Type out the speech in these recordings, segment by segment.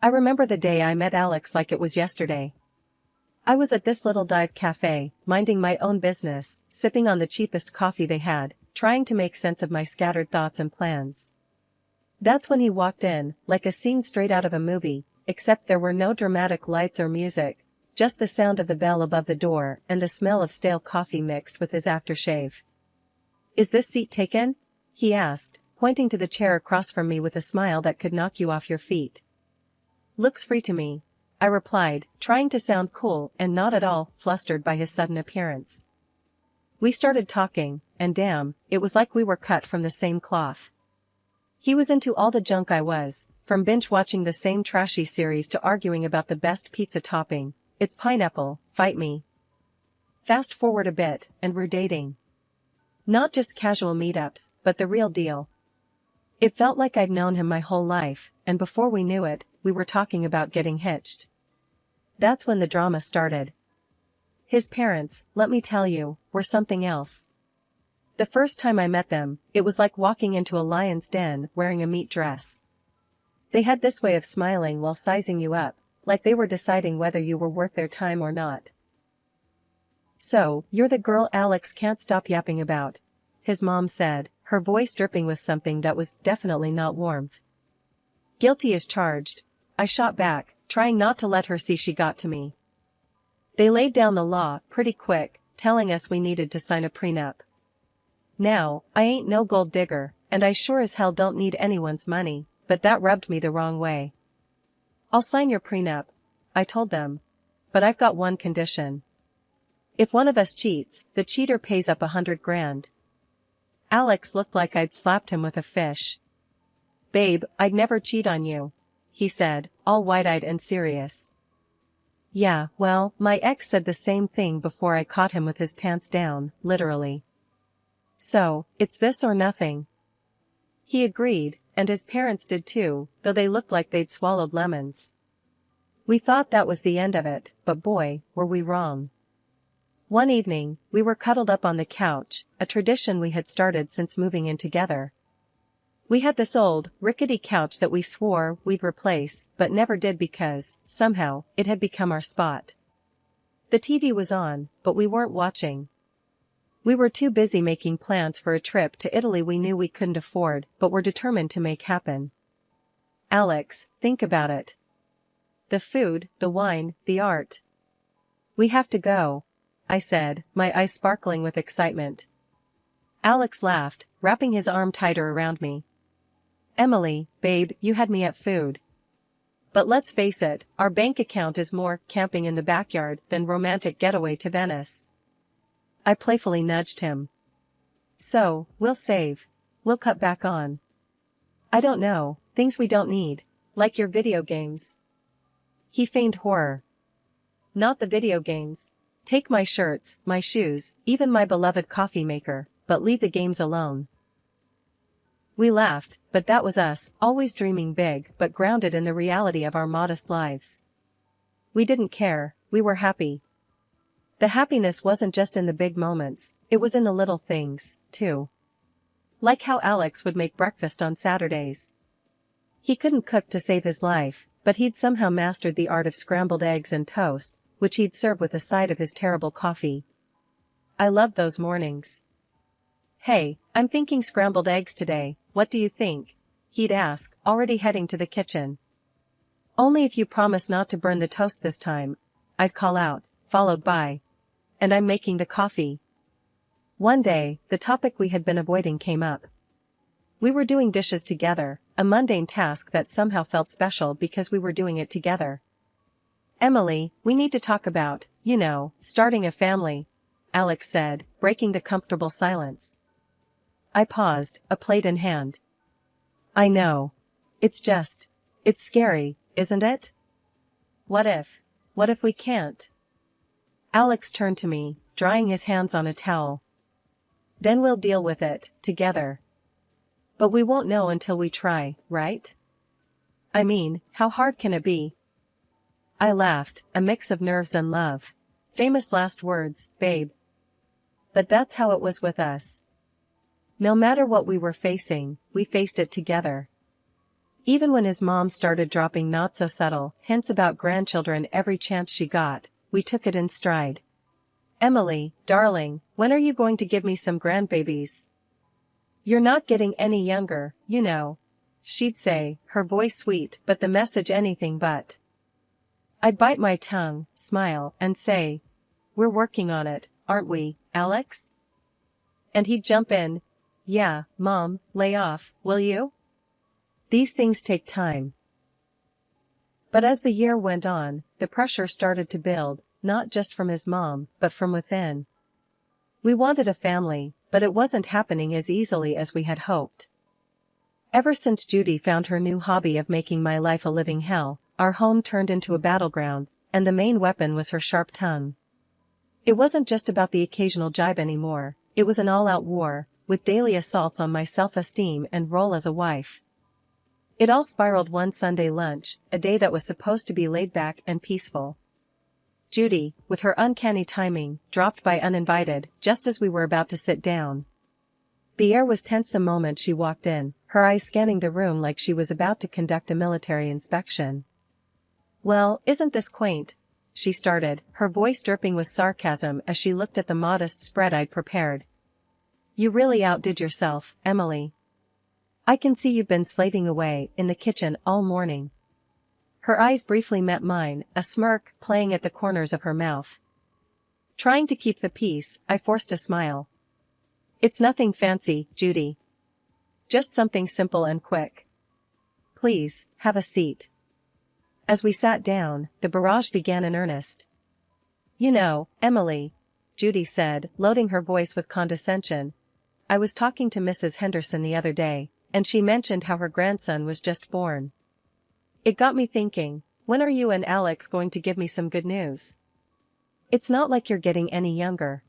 I remember the day I met Alex like it was yesterday. I was at this little dive cafe, minding my own business, sipping on the cheapest coffee they had, trying to make sense of my scattered thoughts and plans. That's when he walked in, like a scene straight out of a movie, except there were no dramatic lights or music, just the sound of the bell above the door and the smell of stale coffee mixed with his aftershave. "Is this seat taken?" he asked, pointing to the chair across from me with a smile that could knock you off your feet. "Looks free to me," I replied, trying to sound cool and not at all flustered by his sudden appearance. We started talking, and damn, it was like we were cut from the same cloth. He was into all the junk I was, from binge-watching the same trashy series to arguing about the best pizza topping. It's pineapple, fight me. Fast forward a bit, and we're dating. Not just casual meetups, but the real deal. It felt like I'd known him my whole life, and before we knew it, we were talking about getting hitched. That's when the drama started. His parents, let me tell you, were something else. The first time I met them, it was like walking into a lion's den wearing a meat dress. They had this way of smiling while sizing you up, like they were deciding whether you were worth their time or not. "So, you're the girl Alex can't stop yapping about," his mom said, her voice dripping with something that was definitely not warmth. "Guilty as charged," I shot back, trying not to let her see she got to me. They laid down the law pretty quick, telling us we needed to sign a prenup. Now, I ain't no gold digger, and I sure as hell don't need anyone's money, but that rubbed me the wrong way. "I'll sign your prenup," I told them. "But I've got one condition. If one of us cheats, the cheater pays up $100,000. Alex looked like I'd slapped him with a fish. "Babe, I'd never cheat on you," he said, all wide-eyed and serious. Yeah, well, my ex said the same thing before I caught him with his pants down, literally. "So, it's this or nothing." He agreed, and his parents did too, though they looked like they'd swallowed lemons. We thought that was the end of it, but boy, were we wrong. One evening, we were cuddled up on the couch, a tradition we had started since moving in together. We had this old, rickety couch that we swore we'd replace, but never did because, somehow, it had become our spot. The TV was on, but we weren't watching. We were too busy making plans for a trip to Italy we knew we couldn't afford, but were determined to make happen. "Alex, think about it. The food, the wine, the art. We have to go," I said, my eyes sparkling with excitement. Alex laughed, wrapping his arm tighter around me. "Emily, babe, you had me at food. But let's face it, our bank account is more camping in the backyard than romantic getaway to Venice." I playfully nudged him. "So, we'll save. We'll cut back on. I don't know, things we don't need, like your video games." He feigned horror. "Not the video games. Take my shirts, my shoes, even my beloved coffee maker, but leave the games alone." We laughed, but that was us, always dreaming big but grounded in the reality of our modest lives. We didn't care, we were happy. The happiness wasn't just in the big moments, it was in the little things, too. Like how Alex would make breakfast on Saturdays. He couldn't cook to save his life, but he'd somehow mastered the art of scrambled eggs and toast, which he'd serve with a side of his terrible coffee. I loved those mornings. "Hey, I'm thinking scrambled eggs today, what do you think?" he'd ask, already heading to the kitchen. "Only if you promise not to burn the toast this time," I'd call out, followed by, "And I'm making the coffee." One day, the topic we had been avoiding came up. We were doing dishes together, a mundane task that somehow felt special because we were doing it together. "Emily, we need to talk about, starting a family," Alex said, breaking the comfortable silence. I paused, a plate in hand. "I know. It's scary, isn't it? What if we can't?" Alex turned to me, drying his hands on a towel. "Then we'll deal with it, together. But we won't know until we try, right? I mean, how hard can it be?" I laughed, a mix of nerves and love. Famous last words, babe. But that's how it was with us. No matter what we were facing, we faced it together. Even when his mom started dropping not-so-subtle hints about grandchildren every chance she got, we took it in stride. "Emily, darling, when are you going to give me some grandbabies? You're not getting any younger, you know," she'd say, her voice sweet but the message anything but. I'd bite my tongue, smile, and say, "We're working on it, aren't we, Alex?" And he'd jump in, "Yeah, Mom, lay off, will you? These things take time." But as the year went on, the pressure started to build, not just from his mom, but from within. We wanted a family, but it wasn't happening as easily as we had hoped. Ever since Judy found her new hobby of making my life a living hell, our home turned into a battleground, and the main weapon was her sharp tongue. It wasn't just about the occasional jibe anymore, it was an all-out war, with daily assaults on my self-esteem and role as a wife. It all spiraled one Sunday lunch, a day that was supposed to be laid back and peaceful. Judy, with her uncanny timing, dropped by uninvited, just as we were about to sit down. The air was tense the moment she walked in, her eyes scanning the room like she was about to conduct a military inspection. "Well, isn't this quaint?" she started, her voice dripping with sarcasm as she looked at the modest spread I'd prepared. "You really outdid yourself, Emily. I can see you've been slaving away in the kitchen all morning." Her eyes briefly met mine, a smirk playing at the corners of her mouth. Trying to keep the peace, I forced a smile. "It's nothing fancy, Judy. Just something simple and quick. Please, have a seat." As we sat down, the barrage began in earnest. "You know, Emily," Judy said, loading her voice with condescension, "I was talking to Mrs. Henderson the other day, and she mentioned how her grandson was just born. It got me thinking, when are you and Alex going to give me some good news? It's not like you're getting any younger."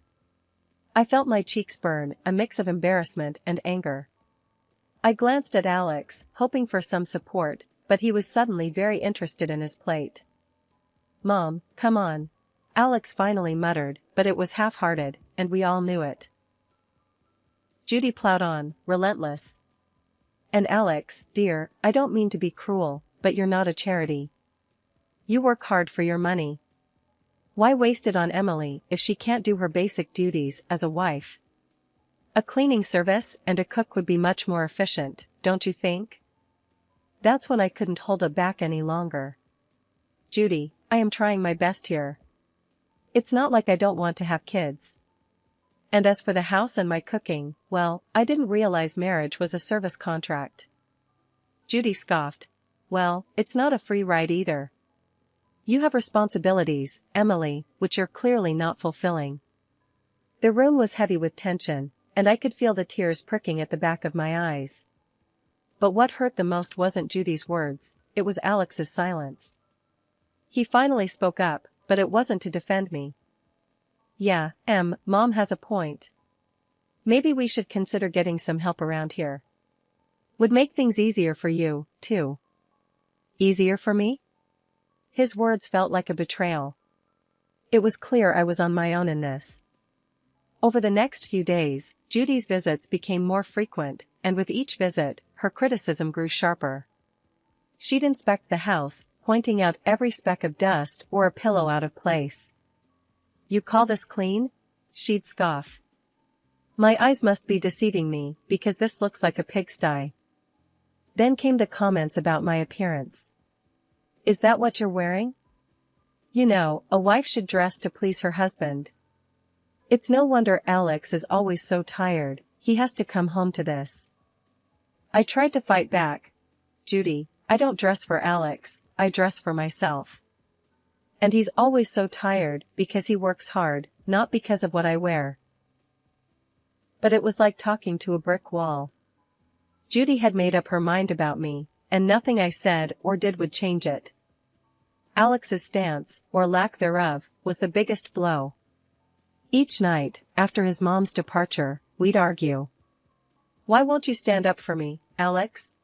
I felt my cheeks burn, a mix of embarrassment and anger. I glanced at Alex, hoping for some support, but he was suddenly very interested in his plate. "Mom, come on," Alex finally muttered, but it was half-hearted, and we all knew it. Judy plowed on, relentless. "And Alex, dear, I don't mean to be cruel, but you're not a charity. You work hard for your money. Why waste it on Emily if she can't do her basic duties as a wife? A cleaning service and a cook would be much more efficient, don't you think?" That's when I couldn't hold it back any longer. "Judy, I am trying my best here. It's not like I don't want to have kids. And as for the house and my cooking, well, I didn't realize marriage was a service contract." Judy scoffed. "Well, it's not a free ride either. You have responsibilities, Emily, which you're clearly not fulfilling." The room was heavy with tension, and I could feel the tears pricking at the back of my eyes. But what hurt the most wasn't Judy's words, it was Alex's silence. He finally spoke up, but it wasn't to defend me. "Yeah, Mom has a point. Maybe we should consider getting some help around here. Would make things easier for you, too." "Easier for me?" His words felt like a betrayal. It was clear I was on my own in this. Over the next few days, Judy's visits became more frequent, and with each visit, her criticism grew sharper. She'd inspect the house, pointing out every speck of dust or a pillow out of place. "You call this clean?" she'd scoff. My eyes must be deceiving me, because this looks like a pigsty. Then came the comments about my appearance. "Is that what you're wearing? You know, a wife should dress to please her husband. It's no wonder Alex is always so tired, he has to come home to this." I tried to fight back. "Judy, I don't dress for Alex, I dress for myself. And he's always so tired because he works hard, not because of what I wear." But it was like talking to a brick wall. Judy had made up her mind about me, and nothing I said or did would change it. Alex's stance, or lack thereof, was the biggest blow. Each night, after his mom's departure, we'd argue. "Why won't you stand up for me, Alex?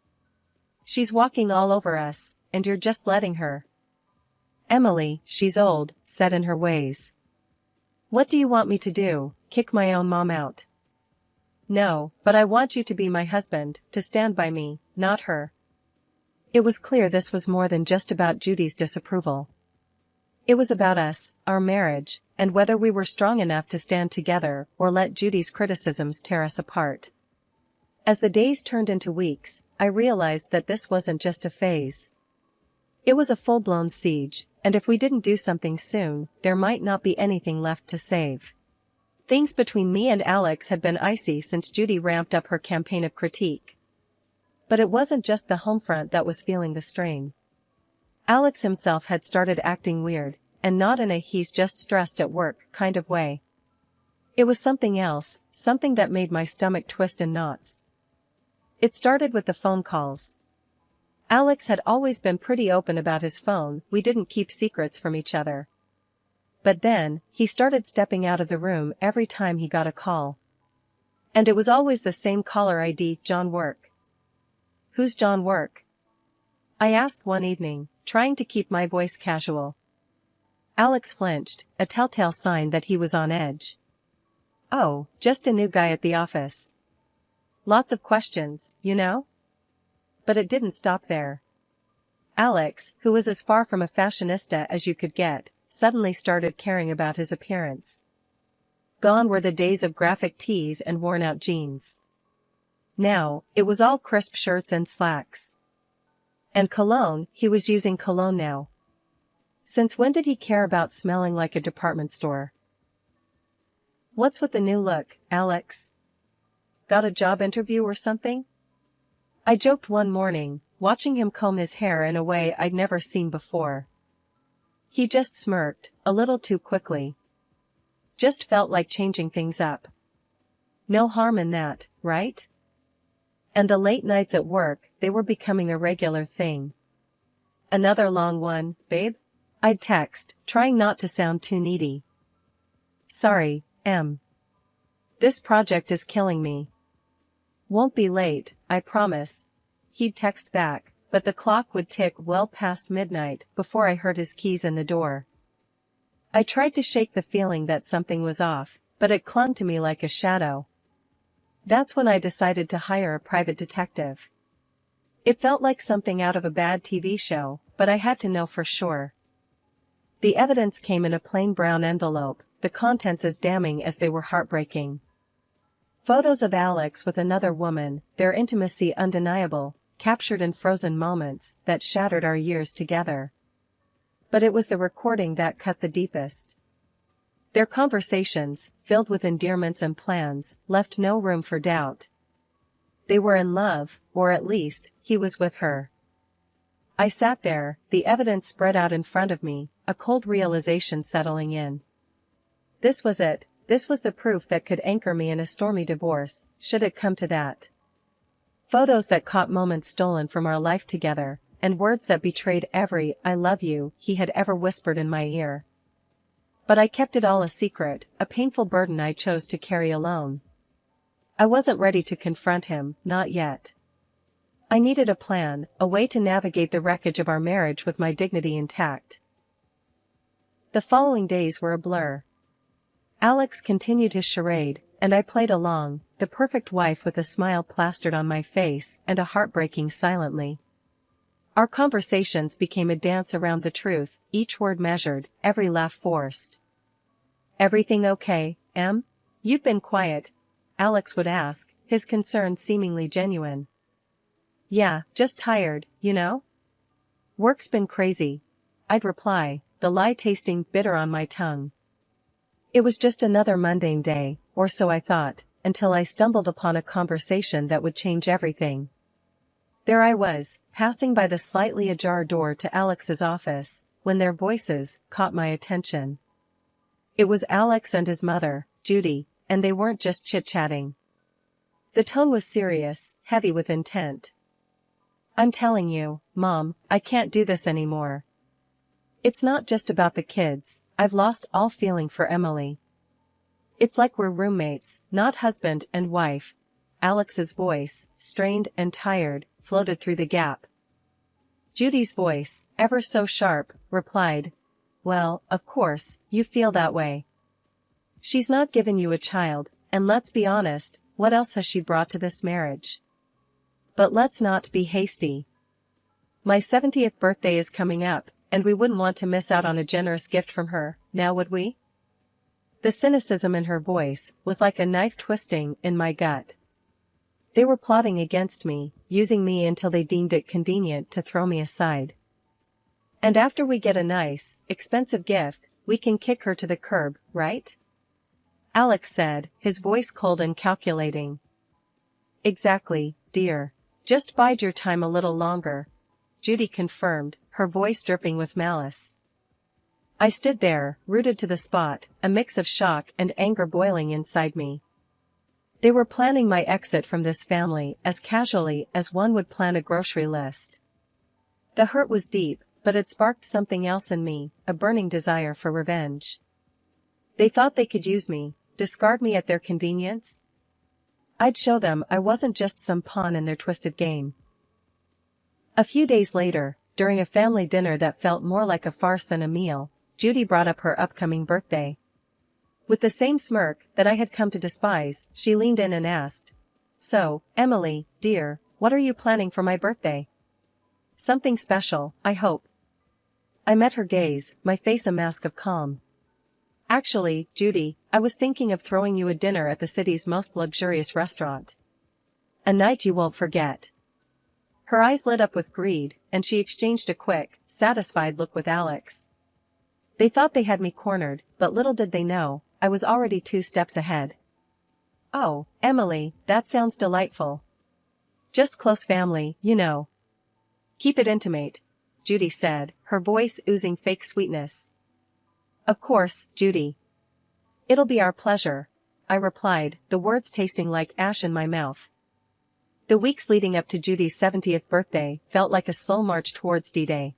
She's walking all over us, and you're just letting her." "Emily, she's old, set in her ways. What do you want me to do, kick my own mom out?" "No, but I want you to be my husband, to stand by me, not her." It was clear this was more than just about Judy's disapproval. It was about us, our marriage, and whether we were strong enough to stand together or let Judy's criticisms tear us apart. As the days turned into weeks, I realized that this wasn't just a phase. It was a full-blown siege, and if we didn't do something soon, there might not be anything left to save. Things between me and Alex had been icy since Judy ramped up her campaign of critique. But it wasn't just the home front that was feeling the strain. Alex himself had started acting weird, and not in a he's just stressed at work kind of way. It was something else, something that made my stomach twist in knots. It started with the phone calls. Alex had always been pretty open about his phone, we didn't keep secrets from each other. But then, he started stepping out of the room every time he got a call. And it was always the same caller ID, John Work. Who's John Work? I asked one evening, trying to keep my voice casual. Alex flinched, a telltale sign that he was on edge. Oh, just a new guy at the office. Lots of questions, you know? But it didn't stop there. Alex, who was as far from a fashionista as you could get, suddenly started caring about his appearance. Gone were the days of graphic tees and worn-out jeans. Now, it was all crisp shirts and slacks. And cologne, he was using cologne now. Since when did he care about smelling like a department store? What's with the new look, Alex? Got a job interview or something? I joked one morning, watching him comb his hair in a way I'd never seen before. He just smirked, a little too quickly. Just felt like changing things up. No harm in that, right? And the late nights at work, they were becoming a regular thing. Another long one, babe? I'd text, trying not to sound too needy. Sorry, Em. This project is killing me. Won't be late, I promise. He'd text back, but the clock would tick well past midnight before I heard his keys in the door. I tried to shake the feeling that something was off, but it clung to me like a shadow. That's when I decided to hire a private detective. It felt like something out of a bad TV show, but I had to know for sure. The evidence came in a plain brown envelope, the contents as damning as they were heartbreaking. Photos of Alex with another woman, their intimacy undeniable, captured in frozen moments that shattered our years together. But it was the recording that cut the deepest. Their conversations, filled with endearments and plans, left no room for doubt. They were in love, or at least, he was with her. I sat there, the evidence spread out in front of me, a cold realization settling in. This was it, this was the proof that could anchor me in a stormy divorce, should it come to that. Photos that caught moments stolen from our life together, and words that betrayed every "I love you" he had ever whispered in my ear. But I kept it all a secret, a painful burden I chose to carry alone. I wasn't ready to confront him, not yet. I needed a plan, a way to navigate the wreckage of our marriage with my dignity intact. The following days were a blur. Alex continued his charade, and I played along, the perfect wife with a smile plastered on my face and a heart breaking silently. Our conversations became a dance around the truth, each word measured, every laugh forced. Everything okay, Em? You've been quiet, Alex would ask, his concern seemingly genuine. Yeah, just tired, you know? Work's been crazy, I'd reply, the lie tasting bitter on my tongue. It was just another mundane day, or so I thought, until I stumbled upon a conversation that would change everything. There I was, passing by the slightly ajar door to Alex's office, when their voices caught my attention. It was Alex and his mother, Judy, and they weren't just chit-chatting. The tone was serious, heavy with intent. I'm telling you, Mom, I can't do this anymore. It's not just about the kids, I've lost all feeling for Emily. It's like we're roommates, not husband and wife. Alex's voice, strained and tired, floated through the gap. Judy's voice, ever so sharp, replied, Well, of course, you feel that way. She's not given you a child, and let's be honest, what else has she brought to this marriage? But let's not be hasty. My 70th birthday is coming up, and we wouldn't want to miss out on a generous gift from her, now would we? The cynicism in her voice was like a knife twisting in my gut. They were plotting against me, using me until they deemed it convenient to throw me aside. And after we get a nice, expensive gift, we can kick her to the curb, right? Alex said, his voice cold and calculating. Exactly, dear. Just bide your time a little longer, Judy confirmed, her voice dripping with malice. I stood there, rooted to the spot, a mix of shock and anger boiling inside me. They were planning my exit from this family as casually as one would plan a grocery list. The hurt was deep, but it sparked something else in me, a burning desire for revenge. They thought they could use me, discard me at their convenience. I'd show them I wasn't just some pawn in their twisted game. A few days later, during a family dinner that felt more like a farce than a meal, Judy brought up her upcoming birthday. With the same smirk that I had come to despise, she leaned in and asked, "So, Emily, dear, what are you planning for my birthday? Something special, I hope." I met her gaze, my face a mask of calm. "Actually, Judy, I was thinking of throwing you a dinner at the city's most luxurious restaurant. A night you won't forget." Her eyes lit up with greed, and she exchanged a quick, satisfied look with Alex. They thought they had me cornered, but little did they know, I was already 2 steps ahead. "Oh, Emily, that sounds delightful. Just close family, you know." "Keep it intimate," Judy said, her voice oozing fake sweetness. "Of course, Judy. It'll be our pleasure," I replied, the words tasting like ash in my mouth. The weeks leading up to Judy's 70th birthday felt like a slow march towards D-Day.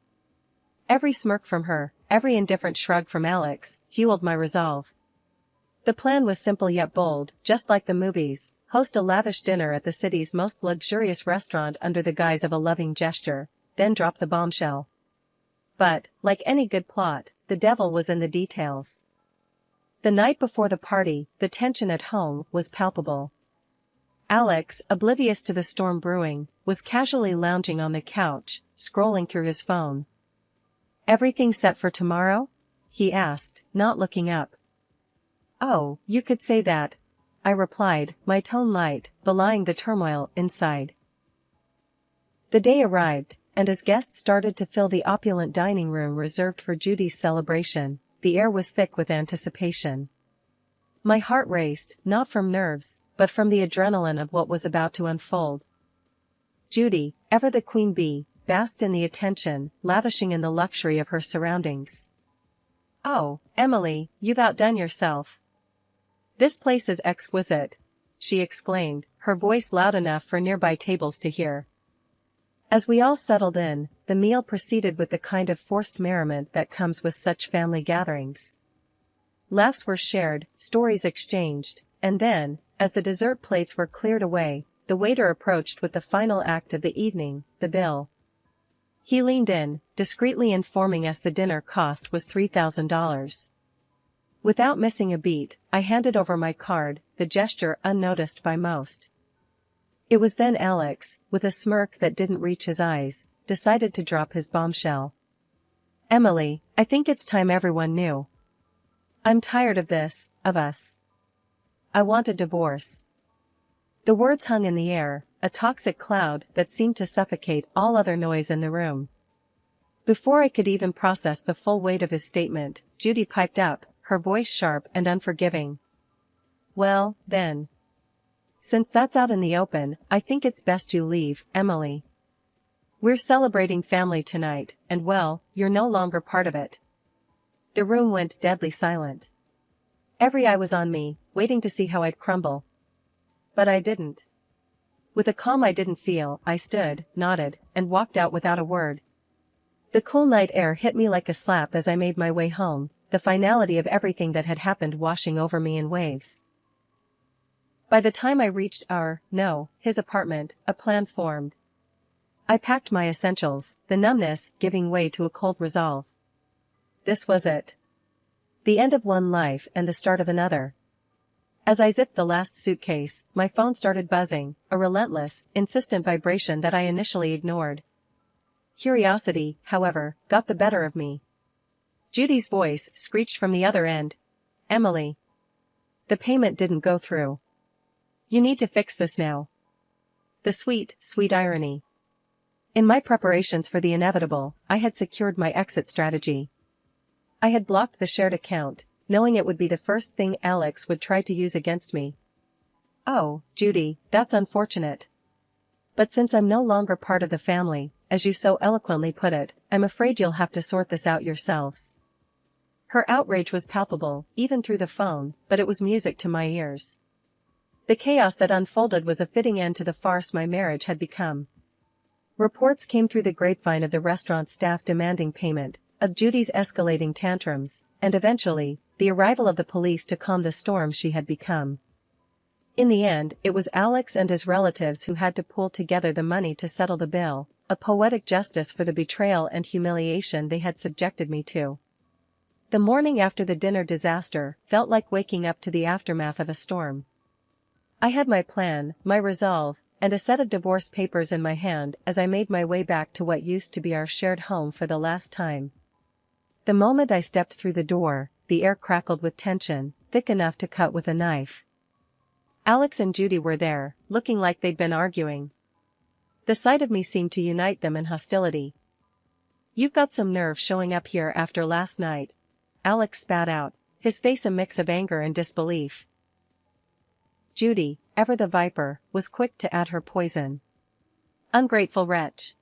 Every smirk from her, every indifferent shrug from Alex, fueled my resolve. The plan was simple yet bold, just like the movies: host a lavish dinner at the city's most luxurious restaurant under the guise of a loving gesture, then drop the bombshell. But, like any good plot, the devil was in the details. The night before the party, the tension at home was palpable. Alex, oblivious to the storm brewing, was casually lounging on the couch, scrolling through his phone. "Everything set for tomorrow?" he asked, not looking up. "Oh, you could say that," I replied, my tone light, belying the turmoil inside. The day arrived, and as guests started to fill the opulent dining room reserved for Judy's celebration, the air was thick with anticipation. My heart raced, not from nerves, but from the adrenaline of what was about to unfold. Judy, ever the queen bee, basked in the attention, lavishing in the luxury of her surroundings. "Oh, Emily, you've outdone yourself. This place is exquisite," she exclaimed, her voice loud enough for nearby tables to hear. As we all settled in, the meal proceeded with the kind of forced merriment that comes with such family gatherings. Laughs were shared, stories exchanged, and then, as the dessert plates were cleared away, the waiter approached with the final act of the evening, the bill. He leaned in, discreetly informing us the dinner cost was $3,000. Without missing a beat, I handed over my card, the gesture unnoticed by most. It was then Alex, with a smirk that didn't reach his eyes, decided to drop his bombshell. "Emily, I think it's time everyone knew. I'm tired of this, of us. I want a divorce." The words hung in the air, a toxic cloud that seemed to suffocate all other noise in the room. Before I could even process the full weight of his statement, Judy piped up, her voice sharp and unforgiving. "Well, then. Since that's out in the open, I think it's best you leave, Emily. We're celebrating family tonight, and well, you're no longer part of it." The room went deadly silent. Every eye was on me, waiting to see how I'd crumble. But I didn't. With a calm I didn't feel, I stood, nodded, and walked out without a word. The cool night air hit me like a slap as I made my way home, the finality of everything that had happened washing over me in waves. By the time I reached his apartment, a plan formed. I packed my essentials, the numbness giving way to a cold resolve. This was it. The end of one life and the start of another. As I zipped the last suitcase, my phone started buzzing, a relentless, insistent vibration that I initially ignored. Curiosity, however, got the better of me. Judy's voice screeched from the other end. Emily. The payment didn't go through. You need to fix this now. The sweet, sweet irony. In my preparations for the inevitable, I had secured my exit strategy. I had blocked the shared account, knowing it would be the first thing Alex would try to use against me. Oh, Judy, that's unfortunate. But since I'm no longer part of the family, as you so eloquently put it, I'm afraid you'll have to sort this out yourselves. Her outrage was palpable, even through the phone, but it was music to my ears. The chaos that unfolded was a fitting end to the farce my marriage had become. Reports came through the grapevine of the restaurant staff demanding payment, of Judy's escalating tantrums, and eventually, the arrival of the police to calm the storm she had become. In the end, it was Alex and his relatives who had to pool together the money to settle the bill, a poetic justice for the betrayal and humiliation they had subjected me to. The morning after the dinner disaster felt like waking up to the aftermath of a storm. I had my plan, my resolve, and a set of divorce papers in my hand as I made my way back to what used to be our shared home for the last time. The moment I stepped through the door, the air crackled with tension, thick enough to cut with a knife. Alex and Judy were there, looking like they'd been arguing. The sight of me seemed to unite them in hostility. You've got some nerve showing up here after last night, Alex spat out, his face a mix of anger and disbelief. Judy, ever the viper, was quick to add her poison. Ungrateful wretch.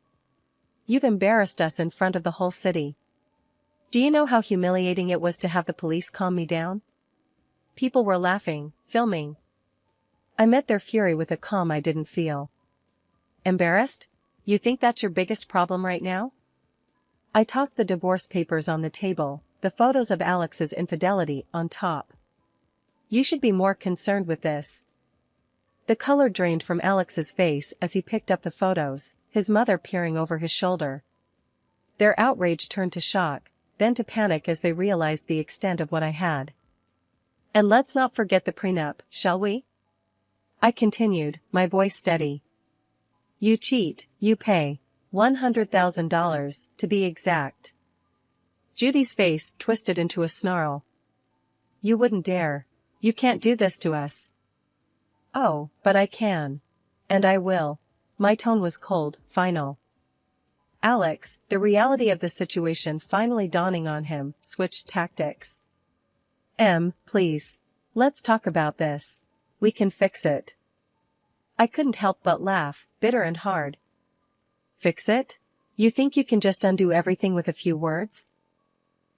You've embarrassed us in front of the whole city. Do you know how humiliating it was to have the police calm me down? People were laughing, filming. I met their fury with a calm I didn't feel. Embarrassed? You think that's your biggest problem right now? I tossed the divorce papers on the table, the photos of Alex's infidelity on top. You should be more concerned with this. The color drained from Alex's face as he picked up the photos, his mother peering over his shoulder. Their outrage turned to shock, then to panic as they realized the extent of what I had. And let's not forget the prenup, shall we? I continued, my voice steady. You cheat, you pay. $100,000, to be exact. Judy's face twisted into a snarl. You wouldn't dare. You can't do this to us. Oh, but I can. And I will. My tone was cold, final. Alex, the reality of the situation finally dawning on him, switched tactics. Please. Let's talk about this. We can fix it. I couldn't help but laugh, bitter and hard. Fix it? You think you can just undo everything with a few words?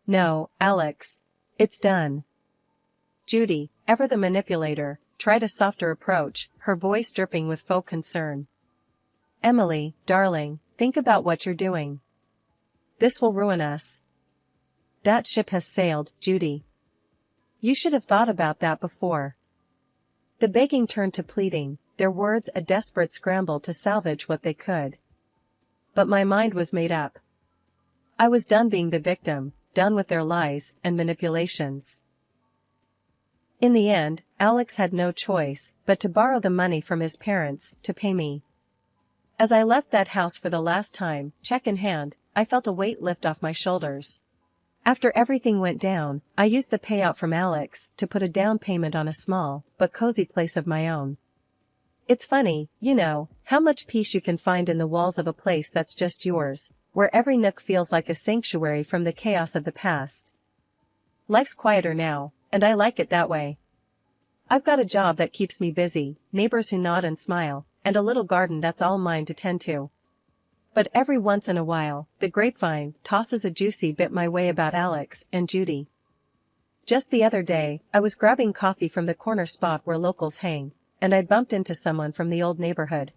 No, Alex. It's done. Judy, ever the manipulator, tried a softer approach, her voice dripping with faux concern. Emily, darling, think about what you're doing. This will ruin us. That ship has sailed, Judy. You should have thought about that before. The begging turned to pleading, their words a desperate scramble to salvage what they could. But my mind was made up. I was done being the victim, done with their lies and manipulations. In the end, Alex had no choice but to borrow the money from his parents to pay me. As I left that house for the last time, check in hand, I felt a weight lift off my shoulders. After everything went down, I used the payout from Alex to put a down payment on a small, but cozy place of my own. It's funny, you know, how much peace you can find in the walls of a place that's just yours, where every nook feels like a sanctuary from the chaos of the past. Life's quieter now, and I like it that way. I've got a job that keeps me busy, neighbors who nod and smile, and a little garden that's all mine to tend to. But every once in a while, the grapevine tosses a juicy bit my way about Alex and Judy. Just the other day, I was grabbing coffee from the corner spot where locals hang, and I bumped into someone from the old neighborhood.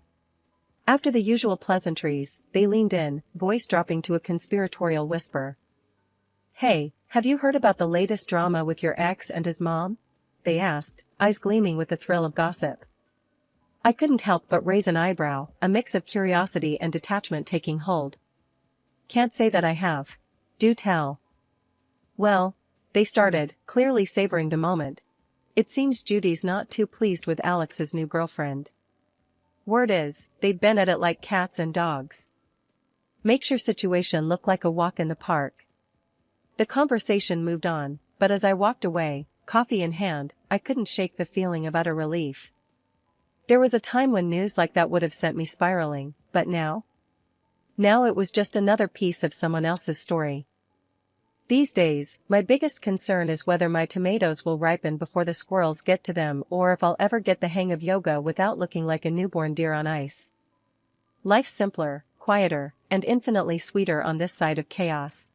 After the usual pleasantries, they leaned in, voice dropping to a conspiratorial whisper. Hey, have you heard about the latest drama with your ex and his mom? They asked, eyes gleaming with the thrill of gossip. I couldn't help but raise an eyebrow, a mix of curiosity and detachment taking hold. Can't say that I have. Do tell. Well, they started, clearly savoring the moment. It seems Judy's not too pleased with Alex's new girlfriend. Word is, they've been at it like cats and dogs. Makes your situation look like a walk in the park. The conversation moved on, but as I walked away, coffee in hand, I couldn't shake the feeling of utter relief. There was a time when news like that would have sent me spiraling, but now? Now it was just another piece of someone else's story. These days, my biggest concern is whether my tomatoes will ripen before the squirrels get to them or if I'll ever get the hang of yoga without looking like a newborn deer on ice. Life's simpler, quieter, and infinitely sweeter on this side of chaos.